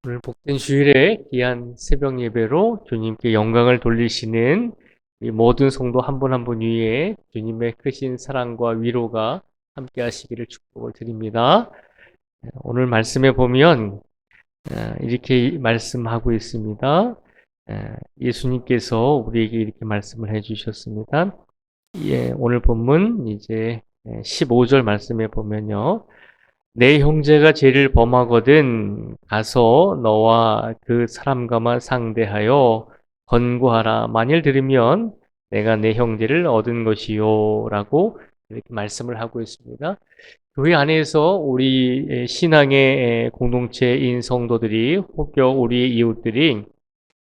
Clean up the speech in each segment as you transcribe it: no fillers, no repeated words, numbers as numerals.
오늘 복된 주일에 귀한 새벽 예배로 주님께 영광을 돌리시는 이 모든 성도 한 분 한 분 위에 주님의 크신 사랑과 위로가 함께 하시기를 축복을 드립니다. 오늘 말씀에 보면 이렇게 말씀하고 있습니다. 예수님께서 우리에게 이렇게 말씀을 해주셨습니다. 오늘 본문 이제 15절 말씀에 보면요. 내 형제가 죄를 범하거든 가서 너와 그 사람과만 상대하여 권고하라. 만일 들으면 내가 내 형제를 얻은 것이요 라고 이렇게 말씀을 하고 있습니다. 교회 안에서 우리 신앙의 공동체인 성도들이 혹여 우리 이웃들이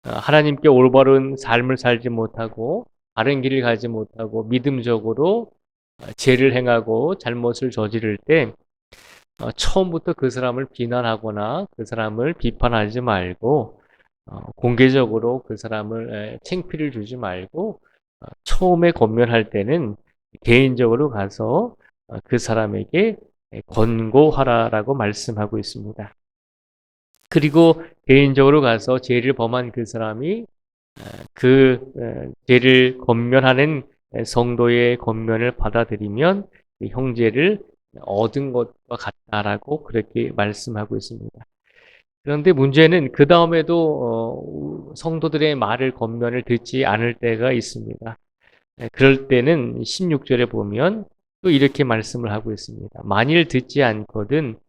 하나님께 올바른 삶을 살지 못하고 바른 길을 가지 못하고 믿음적으로 죄를 행하고 잘못을 저지를 때 처음부터 그 사람을 비난하거나 그 사람을 비판하지 말고 공개적으로 그 사람을 창피를 주지 말고 처음에 권면할 때는 개인적으로 가서 그 사람에게 권고하라라고 말씀하고 있습니다. 그리고 개인적으로 가서 죄를 범한 그 사람이 그 죄를 권면하는 성도의 권면을 받아들이면 그 형제를 얻은 것과 같다라고 그렇게 말씀하고 있습니다. 그런데 문제는 그 다음에도 성도들의 말을 권면을 듣지 않을 때가 있습니다. 그럴 때는 16절에 보면 또 이렇게 말씀을 하고 있습니다. 만일 듣지 않거든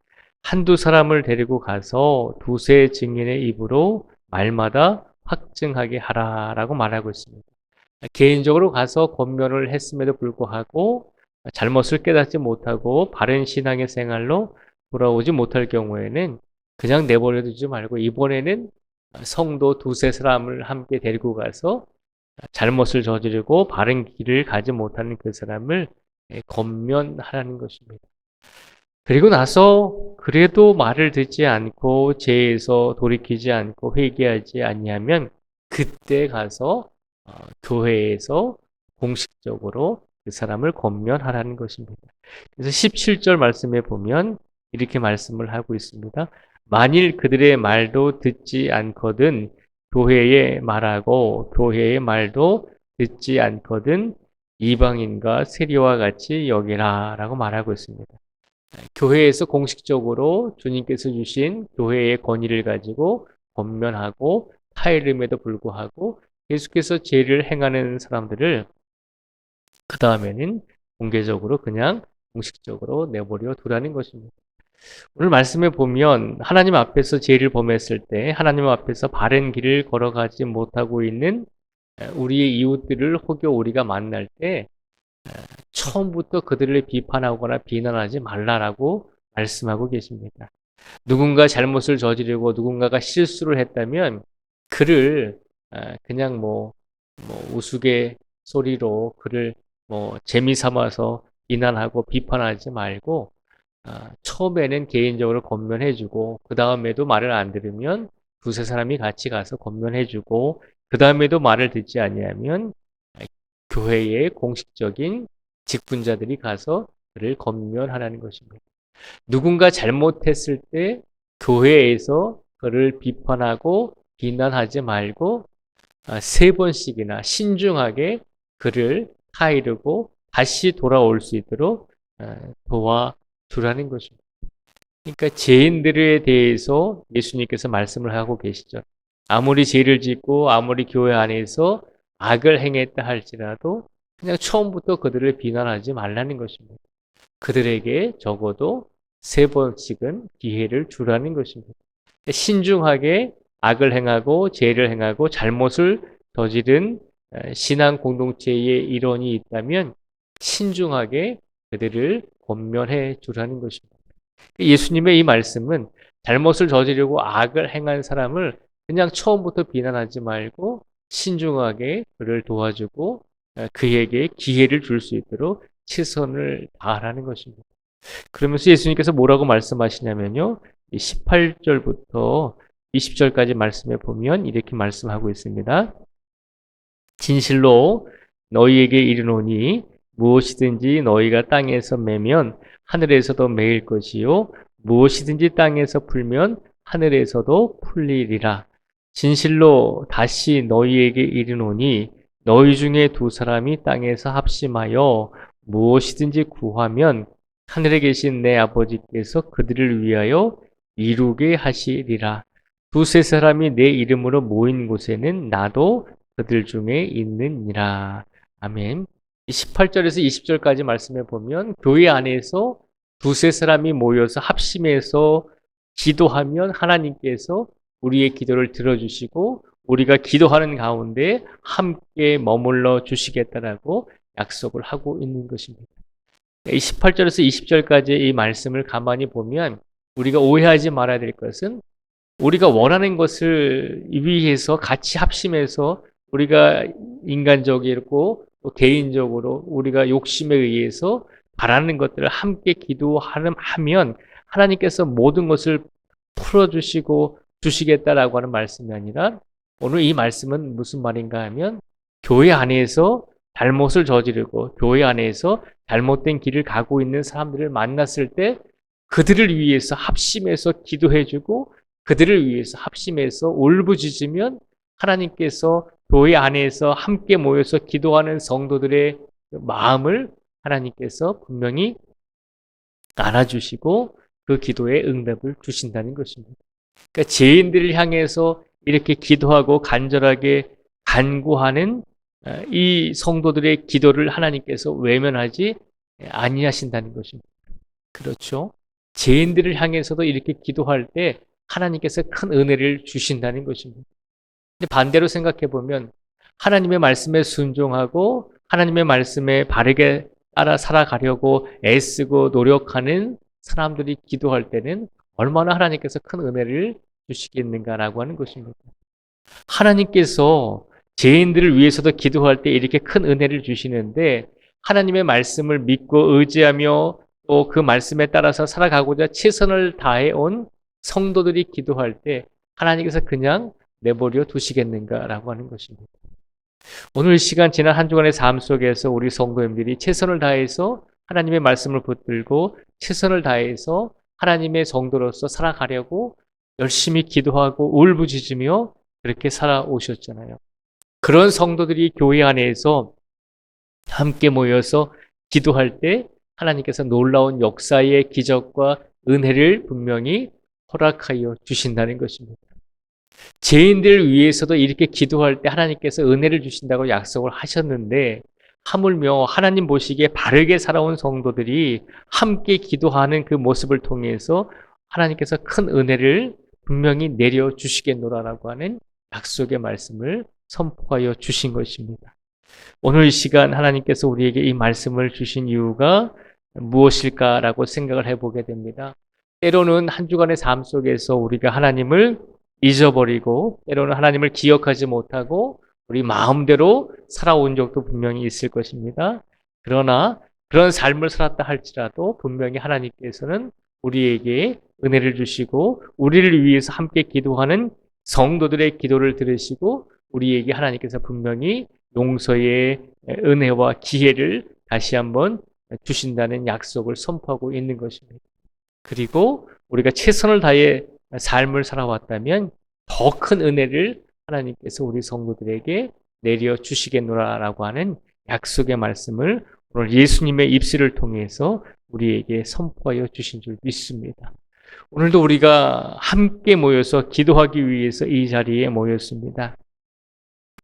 한두 사람을 데리고 가서 두세 증인의 입으로 말마다 확증하게 하라라고 말하고 있습니다. 개인적으로 가서 권면을 했음에도 불구하고 잘못을 깨닫지 못하고 바른 신앙의 생활로 돌아오지 못할 경우에는 그냥 내버려 두지 말고 이번에는 성도 두세 사람을 함께 데리고 가서 잘못을 저지르고 바른 길을 가지 못하는 그 사람을 권면하라는 것입니다. 그리고 나서 그래도 말을 듣지 않고 죄에서 돌이키지 않고 회개하지 아니하면 그때 가서 교회에서 공식적으로 그 사람을 권면하라는 것입니다. 그래서 17절 말씀에 보면 이렇게 말씀을 하고 있습니다. 만일 그들의 말도 듣지 않거든 교회에 말하고 교회의 말도 듣지 않거든 이방인과 세리와 같이 여기라 라고 말하고 있습니다. 교회에서 공식적으로 주님께서 주신 교회의 권위를 가지고 권면하고 타이름에도 불구하고 계속해서 죄를 행하는 사람들을 그 다음에는 공개적으로 그냥 공식적으로 내버려 두라는 것입니다. 오늘 말씀에 보면 하나님 앞에서 죄를 범했을 때 하나님 앞에서 바른 길을 걸어가지 못하고 있는 우리의 이웃들을 혹여 우리가 만날 때 처음부터 그들을 비판하거나 비난하지 말라라고 말씀하고 계십니다. 누군가 잘못을 저지르고 누군가가 실수를 했다면 그를 그냥 우스갯소리로 그를 재미삼아서 비난하고 비판하지 말고 처음에는 개인적으로 권면해주고 그 다음에도 말을 안 들으면 두세 사람이 같이 가서 권면해주고 그 다음에도 말을 듣지 아니하면 교회의 공식적인 직분자들이 가서 그를 권면하라는 것입니다. 누군가 잘못했을 때 교회에서 그를 비판하고 비난하지 말고 세 번씩이나 신중하게 그를 타이르고 다시 돌아올 수 있도록 도와주라는 것입니다. 그러니까 죄인들에 대해서 예수님께서 말씀을 하고 계시죠. 아무리 죄를 짓고 아무리 교회 안에서 악을 행했다 할지라도 그냥 처음부터 그들을 비난하지 말라는 것입니다. 그들에게 적어도 세 번씩은 기회를 주라는 것입니다. 신중하게 악을 행하고 죄를 행하고 잘못을 저지른 신앙 공동체의 일원이 있다면 신중하게 그들을 권면해 주라는 것입니다. 예수님의 이 말씀은 잘못을 저지르고 악을 행한 사람을 그냥 처음부터 비난하지 말고 신중하게 그를 도와주고 그에게 기회를 줄 수 있도록 최선을 다하라는 것입니다. 그러면서 예수님께서 뭐라고 말씀하시냐면요. 18절부터 20절까지 말씀해 보면 이렇게 말씀하고 있습니다. 진실로 너희에게 이르노니 무엇이든지 너희가 땅에서 매면 하늘에서도 매일 것이요 무엇이든지 땅에서 풀면 하늘에서도 풀리리라. 진실로 다시 너희에게 이르노니 너희 중에 두 사람이 땅에서 합심하여 무엇이든지 구하면 하늘에 계신 내 아버지께서 그들을 위하여 이루게 하시리라. 두세 사람이 내 이름으로 모인 곳에는 나도 그들 중에 있느니라. 아멘. 18절에서 20절까지 말씀해 보면 교회 안에서 두세 사람이 모여서 합심해서 기도하면 하나님께서 우리의 기도를 들어주시고 우리가 기도하는 가운데 함께 머물러 주시겠다라고 약속을 하고 있는 것입니다. 18절에서 20절까지 이 말씀을 가만히 보면 우리가 오해하지 말아야 될 것은 우리가 원하는 것을 위해서 같이 합심해서 우리가 인간적이고 또 개인적으로 우리가 욕심에 의해서 바라는 것들을 함께 기도하면 하나님께서 모든 것을 풀어주시고 주시겠다라고 하는 말씀이 아니라 오늘 이 말씀은 무슨 말인가 하면 교회 안에서 잘못을 저지르고 교회 안에서 잘못된 길을 가고 있는 사람들을 만났을 때 그들을 위해서 합심해서 기도해주고 그들을 위해서 합심해서 울부짖으면 하나님께서 교회 안에서 함께 모여서 기도하는 성도들의 마음을 하나님께서 분명히 알아주시고 그 기도에 응답을 주신다는 것입니다. 그러니까 죄인들을 향해서 이렇게 기도하고 간절하게 간구하는 이 성도들의 기도를 하나님께서 외면하지 아니하신다는 것입니다. 그렇죠? 죄인들을 향해서도 이렇게 기도할 때 하나님께서 큰 은혜를 주신다는 것입니다. 근데 반대로 생각해 보면 하나님의 말씀에 순종하고 하나님의 말씀에 바르게 따라 살아가려고 애쓰고 노력하는 사람들이 기도할 때는 얼마나 하나님께서 큰 은혜를 주시겠는가라고 하는 것입니다. 하나님께서 죄인들을 위해서도 기도할 때 이렇게 큰 은혜를 주시는데 하나님의 말씀을 믿고 의지하며 또 그 말씀에 따라서 살아가고자 최선을 다해온 성도들이 기도할 때 하나님께서 그냥 내버려 두시겠는가라고 하는 것입니다. 오늘 이 시간 지난 한 주간의 삶 속에서 우리 성도님들이 최선을 다해서 하나님의 말씀을 붙들고 최선을 다해서 하나님의 성도로서 살아가려고 열심히 기도하고 울부짖으며 그렇게 살아오셨잖아요. 그런 성도들이 교회 안에서 함께 모여서 기도할 때 하나님께서 놀라운 역사의 기적과 은혜를 분명히 허락하여 주신다는 것입니다. 죄인들을 위해서도 이렇게 기도할 때 하나님께서 은혜를 주신다고 약속을 하셨는데 하물며 하나님 보시기에 바르게 살아온 성도들이 함께 기도하는 그 모습을 통해서 하나님께서 큰 은혜를 분명히 내려주시겠노라라고 하는 약속의 말씀을 선포하여 주신 것입니다. 오늘 이 시간 하나님께서 우리에게 이 말씀을 주신 이유가 무엇일까라고 생각을 해보게 됩니다. 때로는 한 주간의 삶 속에서 우리가 하나님을 잊어버리고 때로는 하나님을 기억하지 못하고 우리 마음대로 살아온 적도 분명히 있을 것입니다. 그러나 그런 삶을 살았다 할지라도 분명히 하나님께서는 우리에게 은혜를 주시고 우리를 위해서 함께 기도하는 성도들의 기도를 들으시고 우리에게 하나님께서 분명히 용서의 은혜와 기회를 다시 한번 주신다는 약속을 선포하고 있는 것입니다. 그리고 우리가 최선을 다해 삶을 살아왔다면 더 큰 은혜를 하나님께서 우리 성도들에게 내려주시겠노라라고 하는 약속의 말씀을 오늘 예수님의 입술을 통해서 우리에게 선포하여 주신 줄 믿습니다. 오늘도 우리가 함께 모여서 기도하기 위해서 이 자리에 모였습니다.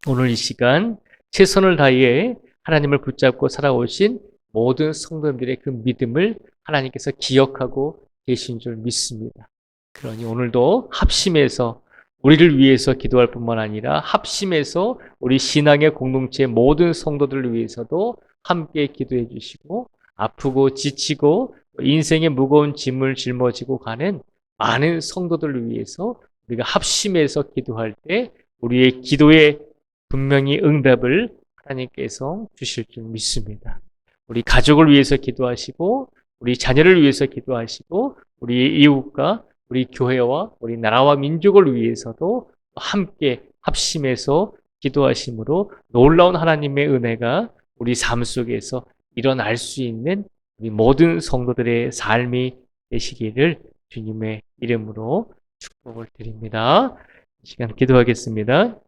오늘 이 시간 최선을 다해 하나님을 붙잡고 살아오신 모든 성도님들의 그 믿음을 하나님께서 기억하고 계신 줄 믿습니다. 그러니 오늘도 합심해서 우리를 위해서 기도할 뿐만 아니라 합심해서 우리 신앙의 공동체 모든 성도들을 위해서도 함께 기도해 주시고 아프고 지치고 인생의 무거운 짐을 짊어지고 가는 많은 성도들을 위해서 우리가 합심해서 기도할 때 우리의 기도에 분명히 응답을 하나님께서 주실 줄 믿습니다. 우리 가족을 위해서 기도하시고 우리 자녀를 위해서 기도하시고 우리 이웃과 우리 교회와 우리 나라와 민족을 위해서도 함께 합심해서 기도하심으로 놀라운 하나님의 은혜가 우리 삶 속에서 일어날 수 있는 우리 모든 성도들의 삶이 되시기를 주님의 이름으로 축복을 드립니다. 이 시간 기도하겠습니다.